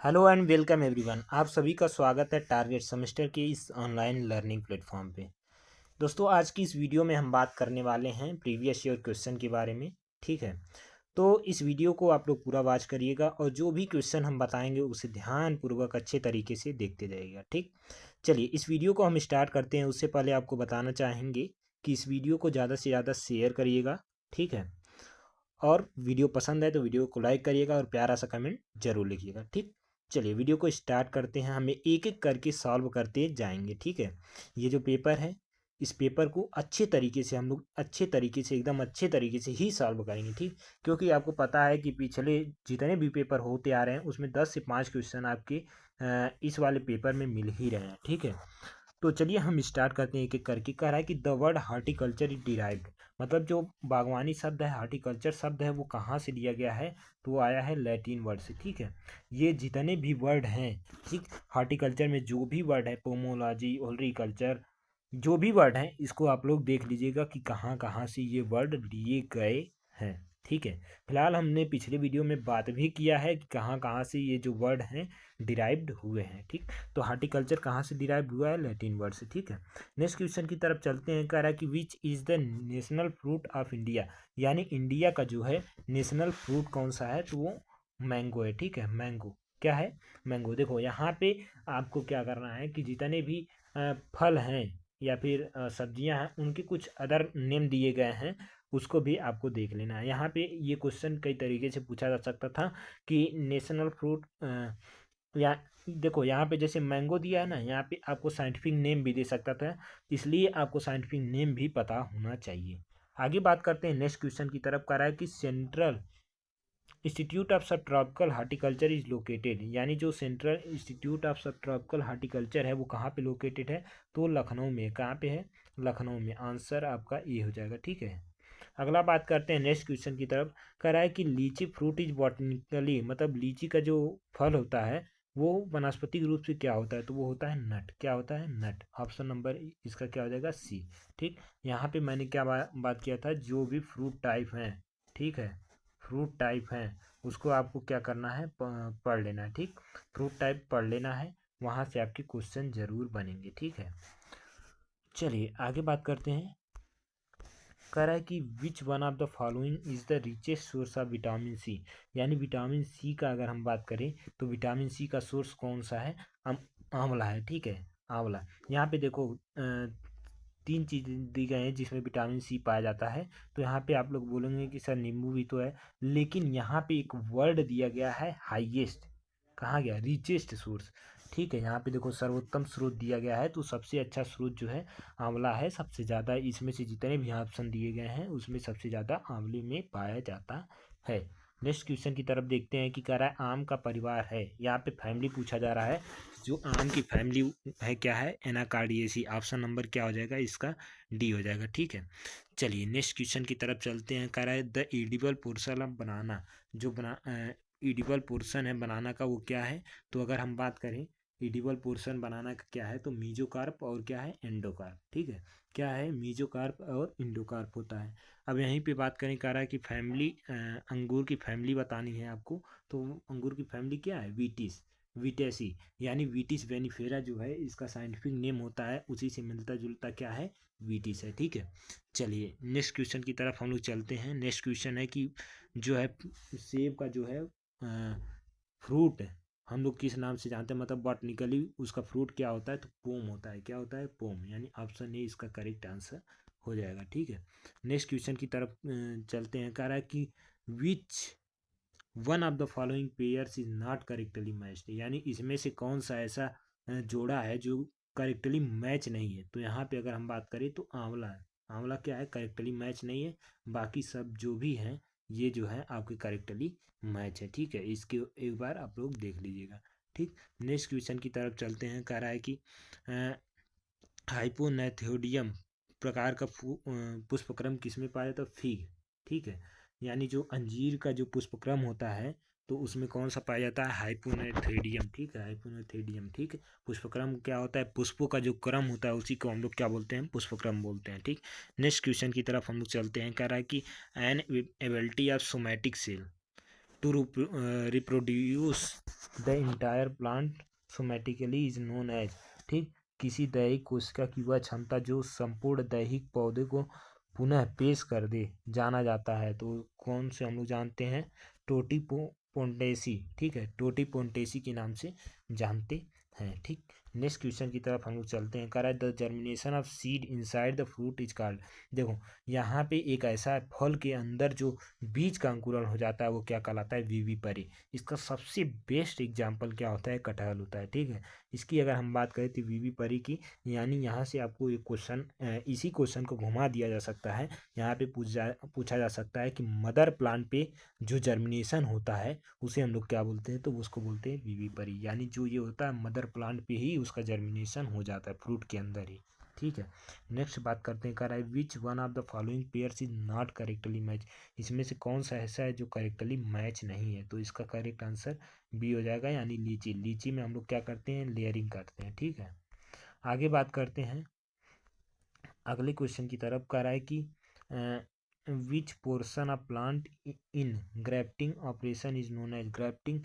Hello and welcome everyone. आप सभी का स्वागत है टारगेट सेमेस्टर के इस ऑनलाइन लर्निंग प्लेटफॉर्म पे। दोस्तों, आज की इस वीडियो में हम बात करने वाले हैं प्रीवियस ईयर क्वेश्चन के बारे में। ठीक है, तो इस वीडियो को आप लोग पूरा वॉच करिएगा और जो भी क्वेश्चन हम बताएंगे उसे ध्यानपूर्वक अच्छे तरीके से देखते जाइएगा। ठीक, चलिए इस वीडियो को हम स्टार्ट करते हैं। उससे पहले आपको बताना चाहेंगे कि इस वीडियो को ज़्यादा से ज़्यादा शेयर करिएगा। ठीक है, और वीडियो पसंद है तो वीडियो को लाइक करिएगा और प्यारा सा कमेंट जरूर लिखिएगा। ठीक, चलिए वीडियो को स्टार्ट करते हैं। हमें एक एक करके सॉल्व करते जाएंगे। ठीक है, ये जो पेपर है, इस पेपर को अच्छे तरीके से हम लोग अच्छे तरीके से एकदम अच्छे तरीके से ही सॉल्व करेंगे। ठीक, क्योंकि आपको पता है कि पिछले जितने भी पेपर होते आ रहे हैं उसमें 10 से 5 क्वेश्चन आपके इस वाले पेपर में मिल ही रहे हैं। ठीक है, तो चलिए हम स्टार्ट करते हैं एक एक करके। कह रहा है कि the word horticulture is derived, मतलब जो बागवानी शब्द है, हार्टिकल्चर शब्द है, वो कहाँ से लिया गया है? तो वो आया है लैटिन वर्ड से। ठीक है, ये जितने भी वर्ड हैं, ठीक, हार्टिकल्चर में जो भी वर्ड है, पोमोलॉजी, ओलरीकल्चर, जो भी वर्ड हैं, इसको आप लोग देख लीजिएगा कि कहाँ कहाँ से ये वर्ड लिए गए हैं। ठीक है, फिलहाल हमने पिछले वीडियो में बात भी किया है कि कहाँ कहाँ से ये जो वर्ड हैं डिराइव्ड हुए हैं। ठीक, तो हार्टिकल्चर कहाँ से डिराइव हुआ है? लैटिन वर्ड से। ठीक है, नेक्स्ट क्वेश्चन की तरफ चलते हैं। कह रहा है कि which is the national fruit of India, यानी इंडिया का जो है नेशनल फ्रूट कौन सा है? तो वो मैंगो है। ठीक है, मैंगो क्या है? मैंगो। देखो यहाँ पे आपको क्या करना है कि जितने भी फल हैं या फिर सब्जियां हैं, उनके कुछ अदर नेम दिए गए हैं, उसको भी आपको देख लेना है। यहाँ पे ये क्वेश्चन कई तरीके से पूछा जा सकता था कि नेशनल फ्रूट या देखो यहाँ पे जैसे मैंगो दिया है ना, यहाँ पे आपको साइंटिफिक नेम भी दे सकता था, इसलिए आपको साइंटिफिक नेम भी पता होना चाहिए। आगे बात करते हैं नेक्स्ट क्वेश्चन की तरफ। कह रहा है कि सेंट्रल इंस्टीट्यूट ऑफ सब ट्रॉपिकल हार्टिकल्चर इज लोकेटेड, यानी जो सेंट्रल इंस्टीट्यूट ऑफ सब ट्रॉपिकल हार्टिकल्चर है वो कहाँ पे लोकेटेड है? तो लखनऊ में। कहाँ पे है? लखनऊ में। आंसर आपका ए हो जाएगा। ठीक है, अगला बात करते हैं नेक्स्ट क्वेश्चन की तरफ। कह रहा है कि लीची फ्रूट इज बॉटनिकली, मतलब लीची का जो फल होता है वो वनस्पतिक रूप से क्या होता है? तो वो होता है नट। क्या होता है? नट। ऑप्शन नंबर इसका क्या हो जाएगा? सी। ठीक, यहाँ पे मैंने क्या बात किया था? जो भी फ्रूट टाइप हैं, ठीक है, फ्रूट टाइप हैं, उसको आपको क्या करना है? पढ़ लेना है। ठीक, फ्रूट टाइप पढ़ लेना है, वहाँ से आपके क्वेश्चन जरूर बनेंगे। ठीक है, चलिए आगे बात करते हैं। कह रहा है कि which one of the following is the richest source of vitamin C, यानी विटामिन सी का अगर हम बात करें तो विटामिन सी का सोर्स कौन सा है? आंवला है। ठीक है, आंवला। यहाँ पे देखो तीन चीज़ें दी गई हैं जिसमें विटामिन सी पाया जाता है। तो यहाँ पे आप लोग बोलेंगे कि सर नींबू भी तो है, लेकिन यहाँ पे एक वर्ड दिया गया है हाईएस्ट। कहाँ गया? Richest source. ठीक है, यहाँ पे देखो सर्वोत्तम स्रोत दिया गया है, तो सबसे अच्छा स्रोत जो है आंवला है। सबसे ज़्यादा इसमें से जितने भी ऑप्शन दिए गए हैं उसमें सबसे ज़्यादा आंवले में पाया जाता है। नेक्स्ट क्वेश्चन की तरफ देखते हैं कि कह रहा है आम का परिवार है, यहाँ पे फैमिली पूछा जा रहा है। जो आम की फैमिली है क्या है? एनाकार्डियेसी। ऑप्शन नंबर क्या हो जाएगा इसका? डी हो जाएगा। ठीक है, चलिए नेक्स्ट क्वेश्चन की तरफ चलते हैं। कह रहा है द एडिबल पोर्शन ऑफ बनाना, जो एडिबल पोर्शन है बनाना का वो क्या है? तो अगर हम बात करें एडिबल पोर्शन बनाना का क्या है, तो मीजोकार्प और क्या है? एंडोकार्प। ठीक है, क्या है? मीजोकार्प और इंडोकार्प होता है। अब यहीं पे बात करें, कह रहा है कि फैमिली अंगूर की फैमिली बतानी है आपको, तो अंगूर की फैमिली क्या है? वीटिस, विटेसी, यानी वीटिस वेनिफेरा जो है इसका साइंटिफिक नेम होता है, उसी से मिलता जुलता क्या है? वीटिस है। ठीक है, चलिए नेक्स्ट क्वेश्चन की तरफ हम लोग चलते हैं। नेक्स्ट क्वेश्चन है कि जो है सेब का जो है फ्रूट हम लोग किस नाम से जानते हैं, मतलब बॉटनिकली उसका फ्रूट क्या होता है? तो पोम होता है। क्या होता है? पोम, यानी ऑप्शन ए इसका करेक्ट आंसर हो जाएगा। ठीक है, नेक्स्ट क्वेश्चन की तरफ चलते हैं। कह रहा है कि which one of the following pairs is not correctly matched, यानी इसमें से कौन सा ऐसा जोड़ा है जो करेक्टली मैच नहीं है? तो यहाँ पे अगर हम बात करें तो आंवला है। आंवला क्या है? करेक्टली मैच नहीं है। बाकी सब जो भी हैं ये जो है आपके करेक्टली मैच है। ठीक है, इसके एक बार आप लोग देख लीजिएगा। ठीक, नेक्स्ट क्वेश्चन की तरफ चलते हैं। कह रहा है कि हाइपोनेथोडियम प्रकार का पुष्पक्रम किसमें पाया जाता है? फिग। ठीक है, यानी जो अंजीर का जो पुष्पक्रम होता है तो उसमें कौन सा पाया जाता है? हाइपोनेथेडियम। ठीक है, हाइपोनेथेडियम। ठीक है, पुष्पक्रम क्या होता है? पुष्पों का जो क्रम होता है उसी को हम लोग क्या बोलते हैं? पुष्पक्रम बोलते हैं। ठीक, नेक्स्ट क्वेश्चन की तरफ हम लोग चलते हैं। कह रहा है कि an ability of somatic cell, to reproduce the entire plant somatically is known as, ठीक, किसी दैहिक कोशिका की वह क्षमता जो संपूर्ण दैहिक पौधे को पुनः पेश कर दे जाना जाता है। तो कौन से हम लोग जानते हैं, टोटीपोन्टेसी, ठीक है, टोटीपोन्टेसी के नाम से जानते हैं, ठीक। नेक्स्ट क्वेश्चन की तरफ हम लोग चलते हैं। कह रहा है the germination of seed inside the fruit is called. देखो यहाँ पे एक ऐसा फल के अंदर जो बीज का अंकुरण हो जाता है वो क्या कहलाता है, विविपरी। इसका सबसे बेस्ट एग्जाम्पल क्या होता है, कटहल होता है, ठीक है। इसकी अगर हम बात करें तो विविपरी की, यानी यहाँ से आपको एक क्वेश्चन, इसी क्वेश्चन को घुमा दिया जा सकता है। यहाँ पे पूछा जा सकता है कि मदर प्लांट पे जो जर्मिनेशन होता है उसे हम लोग क्या बोलते हैं, तो उसको बोलते हैं विविपरी। यानी जो ये होता है मदर प्लांट पे ही उसका जर्मिनेशन हो जाता है, फ्रूट के अंदर ही, ठीक है। नेक्स्ट बात करते हैं, कह रहा है विच one of the following pairs is not correctly match. इसमें से कौन सा ऐसा है जो करेक्टली मैच नहीं है, तो इसका करेक्ट आंसर बी हो जाएगा, यानी लीची। लीची में हम लोग क्या करते हैं, लेयरिंग करते हैं, ठीक है। आगे बात करते हैं अगले क्वेश्चन की तरफ। कह रहा है कि which portion of plant in grafting operation is known as. Grafting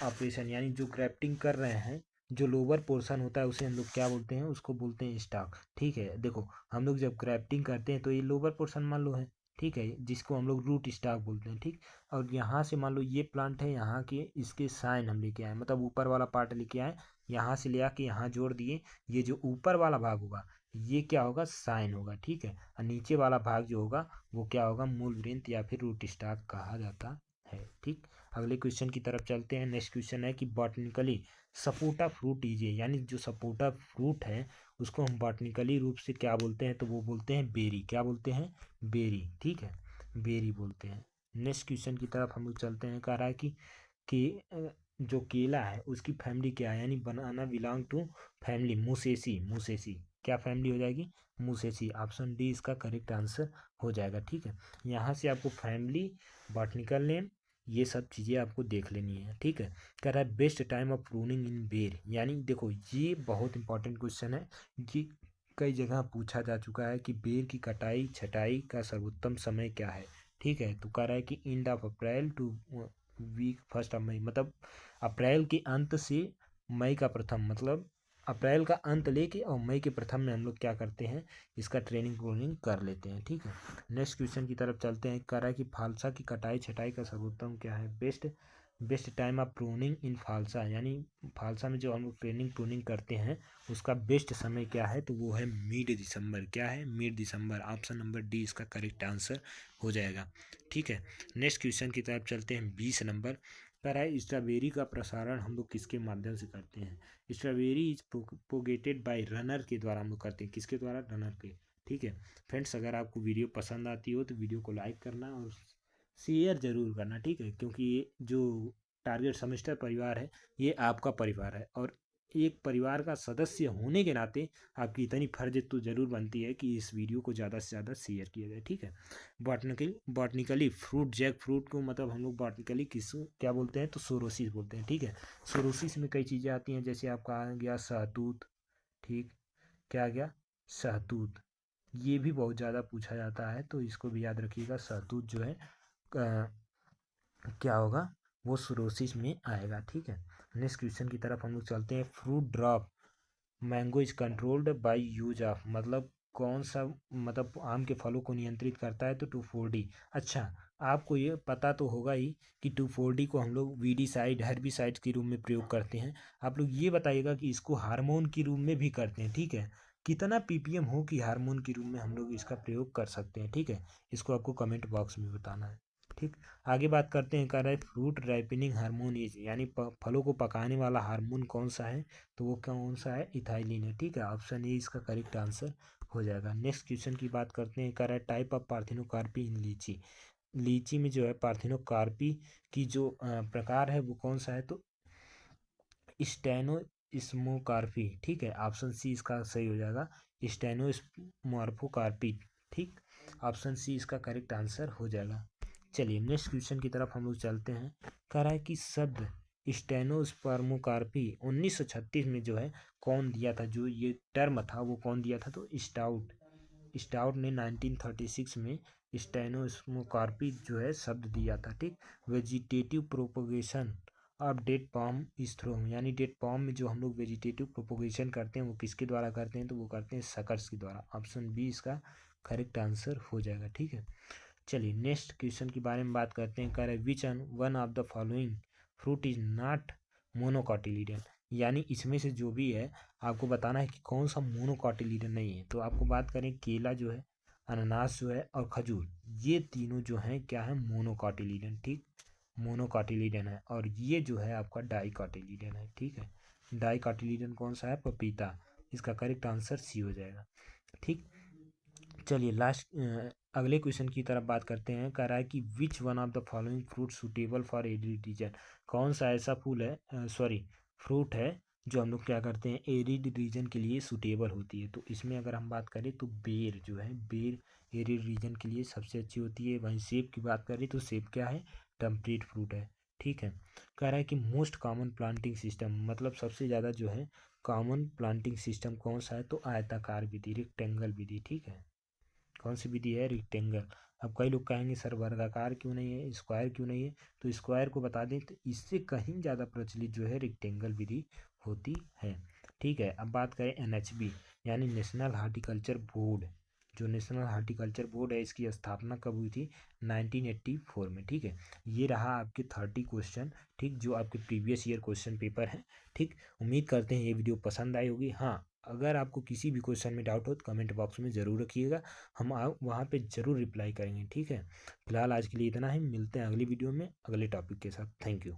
operation यानी जो ग्राफ्टिंग कर रहे हैं, जो लोअर पोर्शन होता है उसे हम लोग क्या बोलते हैं, उसको बोलते हैं स्टॉक, ठीक है। देखो हम लोग जब ग्राफ्टिंग करते हैं तो ये लोअर पोर्शन मान लो है, ठीक है, जिसको हम लोग रूट स्टॉक बोलते हैं, ठीक। और यहाँ से मान लो ये प्लांट है, यहाँ के इसके साइन हम लेके आए, मतलब ऊपर वाला पार्ट लेके आए, यहाँ से ले आके यहाँ जोड़ दिए। ये जो ऊपर वाला भाग होगा ये क्या होगा, साइन होगा, ठीक है। और नीचे वाला भाग जो होगा वो क्या होगा, मूल वृंत या फिर रूट स्टॉक कहा जाता है, ठीक। अगले क्वेश्चन की तरफ चलते हैं। नेक्स्ट क्वेश्चन है कि बॉटनिकली सपोटा फ्रूट इजे, यानी जो सपोटा फ्रूट है उसको हम बॉटनिकली रूप से क्या बोलते हैं, तो वो बोलते हैं बेरी। क्या बोलते हैं, बेरी, ठीक है, बेरी बोलते हैं। नेक्स्ट क्वेश्चन की तरफ हम लोग चलते हैं। कह रहा है कि जो केला है उसकी फैमिली क्या है, यानी banana belong to family Musaceae. Musaceae क्या फैमिली हो जाएगी, मुसेसी। ऑप्शन डी इसका करेक्ट आंसर हो जाएगा, ठीक है। यहाँ से आपको फैमिली, बॉटनिकल नेम, ये सब चीज़ें आपको देख लेनी है, ठीक है। कह रहा है बेस्ट टाइम ऑफ प्रूनिंग इन बेर, यानी देखो ये बहुत इंपॉर्टेंट क्वेश्चन है, ये कई जगह पूछा जा चुका है कि बेर की कटाई छटाई का सर्वोत्तम समय क्या है, ठीक है। तो कह रहा है कि end of April to week first of May, मतलब अप्रैल के अंत से मई का प्रथम, मतलब अप्रैल का अंत लेके और मई के प्रथम में हम लोग क्या करते हैं, इसका ट्रेनिंग प्रूनिंग कर लेते हैं, ठीक है। नेक्स्ट क्वेश्चन की तरफ चलते हैं। कह रहा है कि फालसा की कटाई छटाई का सर्वोत्तम क्या है, बेस्ट टाइम ऑफ प्रूनिंग इन फालसा, यानी फालसा में जो हम लोग ट्रेनिंग प्रूनिंग करते हैं उसका बेस्ट समय क्या है, तो वो है मिड दिसंबर। क्या है, मिड दिसंबर। ऑप्शन नंबर डी इसका करेक्ट आंसर हो जाएगा, ठीक है। नेक्स्ट क्वेश्चन की तरफ चलते हैं। 20 नंबर कह रहा है स्ट्रॉबेरी का प्रसारण हम लोग किसके माध्यम से करते हैं। Strawberry is propagated bye runner के द्वारा हम लोग करते हैं, किसके द्वारा, रनर के, ठीक है। फ्रेंड्स अगर आपको वीडियो पसंद आती हो तो वीडियो को लाइक करना और शेयर ज़रूर करना, ठीक है, क्योंकि ये जो टारगेट सेमेस्टर परिवार है ये आपका परिवार है, और एक परिवार का सदस्य होने के नाते आपकी इतनी फर्ज तो ज़रूर बनती है कि इस वीडियो को ज़्यादा से ज़्यादा शेयर किया जाए, ठीक है। बॉटनिकली फ्रूट, जैक फ्रूट को मतलब हम लोग बॉटनिकली किस क्या बोलते हैं, तो सोरोसिस बोलते हैं, ठीक है। सोरोसिस में कई चीज़ें आती हैं, जैसे आपका आ गया सहतूत, ठीक, क्या आ गया, सहतूत, ये भी बहुत ज़्यादा पूछा जाता है, तो इसको भी याद रखिएगा। सहतूत जो है क्या होगा, वो सोरोसिस में आएगा, ठीक है। नेक्स्ट क्वेश्चन की तरफ हम लोग चलते हैं। Fruit drop mango is controlled by use of, मतलब कौन सा, मतलब आम के फलों को नियंत्रित करता है, तो 2,4-D। अच्छा, आपको ये पता तो होगा ही कि 2,4-D को हम लोग वीडीसाइड हर्बिसाइड के रूप में प्रयोग करते हैं। आप लोग ये बताइएगा कि इसको हार्मोन के रूप में भी करते हैं, ठीक है। कितना पीपीएम हो कि हार्मोन के रूप में हम लोग इसका प्रयोग कर सकते हैं, ठीक है, इसको आपको कमेंट बॉक्स में बताना है, ठीक। आगे बात करते हैं। कह रहा है फ्रूट राइपनिंग हार्मोन इज, यानी फलों को पकाने वाला हार्मोन कौन सा है, तो वो कौन सा है, इथाइलिन है, ठीक है। ऑप्शन ए इसका करेक्ट आंसर हो जाएगा। नेक्स्ट क्वेश्चन की बात करते हैं। कह रहा है टाइप ऑफ पार्थिनोकार्पी इन लीची। लीची में जो है पार्थिनोकार्पी की जो प्रकार है वो कौन सा है, तो स्टेनो स्मोकार्पी, ठीक है। ऑप्शन सी इसका सही हो जाएगा, स्टेनो स्मॉर्फोकार्पी, ठीक। ऑप्शन सी इसका करेक्ट आंसर हो जाएगा। चलिए नेक्स्ट क्वेश्चन की तरफ हम लोग चलते हैं। कह रहा है कि शब्द स्टेनोस्पर्मोकार्पी 1936 में जो है कौन दिया था, जो ये टर्म था वो कौन दिया था, तो स्टाउट। स्टाउट ने 1936 में स्टेनोस्मोकार्पी जो है शब्द दिया था, ठीक। Vegetative propagation of date palm स्ट्रोम, यानी डेट पाम में जो हम लोग वेजिटेटिव प्रोपोगेशन करते हैं वो किसके द्वारा करते हैं, तो वो करते हैं सकर्स के द्वारा। ऑप्शन बी इसका करेक्ट आंसर हो जाएगा, ठीक है। चलिए नेक्स्ट क्वेश्चन के बारे में बात करते हैं। कह रहे which one of the following fruit is not monocotyledon, यानी इसमें से जो भी है आपको बताना है कि कौन सा मोनोकॉटिलीडन नहीं है। तो आपको बात करें केला जो है, अनानास जो है और खजूर, ये तीनों जो हैं क्या है, मोनोकॉटिलीडन, ठीक। मोनोकॉटिलीडन है। और ये जो है आपका डाइकॉटिलीडन है, ठीक है। डाइकॉटिलीडन कौन सा है, पपीता। इसका करेक्ट आंसर सी हो जाएगा, ठीक। चलिए लास्ट अगले क्वेश्चन की तरफ बात करते हैं। कह रहा है कि which one of the following fruit suitable for arid region, कौन सा ऐसा फूल है, सॉरी फ्रूट है जो हम लोग क्या करते हैं, एरिड रीजन के लिए सुटेबल होती है। तो इसमें अगर हम बात करें तो बेर जो है, बेर एरिड रीजन के लिए सबसे अच्छी होती है। वहीं सेब की बात करें तो सेब क्या है, टेम्परेट फ्रूट है, ठीक है। कह रहा है कि मोस्ट कॉमन प्लांटिंग सिस्टम, मतलब सबसे ज़्यादा जो है कॉमन प्लांटिंग सिस्टम कौन सा है, तो आयताकार विधि, रेक्टेंगल विधि, ठीक है। कौन सी विधि है, रेक्टेंगल। अब कई लोग कहेंगे सर वर्गाकार क्यों नहीं है, स्क्वायर क्यों नहीं है, तो स्क्वायर को बता दें तो इससे कहीं ज़्यादा प्रचलित जो है रेक्टेंगल विधि होती है, ठीक है। अब बात करें एनएचबी यानी नेशनल हार्टिकल्चर बोर्ड, जो नेशनल हार्टिकल्चर बोर्ड है इसकी स्थापना कब हुई थी, 1984 में, ठीक है। ये रहा आपके 30 क्वेश्चन, ठीक, जो आपके प्रीवियस ईयर क्वेश्चन पेपर है, ठीक। उम्मीद करते हैं ये वीडियो पसंद आई होगी। हाँ, अगर आपको किसी भी क्वेश्चन में डाउट हो तो कमेंट बॉक्स में ज़रूर रखिएगा, हम वहाँ पे ज़रूर रिप्लाई करेंगे, ठीक है। फिलहाल आज के लिए इतना ही, मिलते हैं अगली वीडियो में अगले टॉपिक के साथ। Thank you.